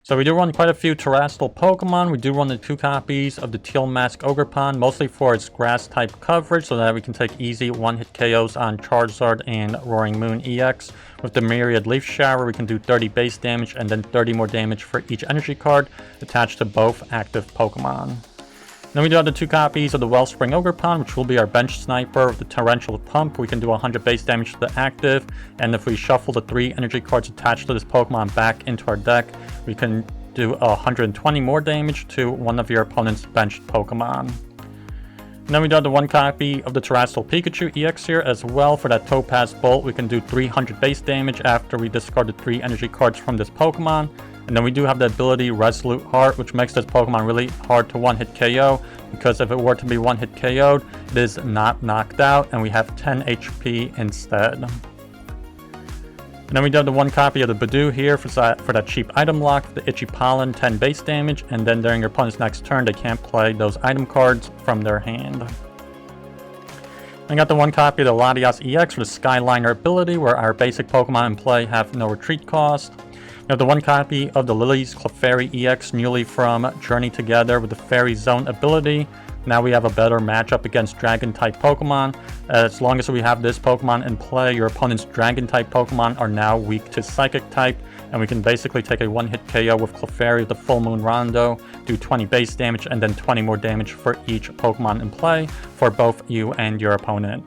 So we do run quite a few Terastal Pokemon. We do run the 2 copies of the Teal Mask Ogerpon, mostly for its grass type coverage, so that we can take easy one-hit KOs on Charizard and Roaring Moon EX. With the Myriad Leaf Shower, we can do 30 base damage and then 30 more damage for each energy card attached to both active Pokemon. Then we do have the 2 copies of the Wellspring Ogerpon, which will be our bench sniper with the Torrential Pump. We can do 100 base damage to the active, and if we shuffle the 3 energy cards attached to this Pokemon back into our deck, we can do 120 more damage to one of your opponent's benched Pokemon. And then we do have the 1 copy of the Terastal Pikachu EX here as well. For that Topaz Bolt, we can do 300 base damage after we discard the 3 energy cards from this Pokemon. And then we do have the ability Resolute Heart, which makes this Pokemon really hard to one-hit KO, because if it were to be one-hit KO'd, it is not knocked out, and we have 10 HP instead. And then we do have the 1 copy of the Badoo here for that cheap item lock, the Itchy Pollen, 10 base damage, and then during your opponent's next turn, they can't play those item cards from their hand. I got the 1 copy of the Latias EX for the Skyliner ability, where our basic Pokemon in play have no retreat cost. We have the 1 copy of the Lily's Clefairy EX, newly from Journey Together with the Fairy Zone ability. Now we have a better matchup against Dragon-type Pokemon. As long as we have this Pokemon in play, your opponent's Dragon-type Pokemon are now weak to Psychic-type, and we can basically take a one-hit KO with Clefairy with the Full Moon Rondo, do 20 base damage, and then 20 more damage for each Pokemon in play for both you and your opponent.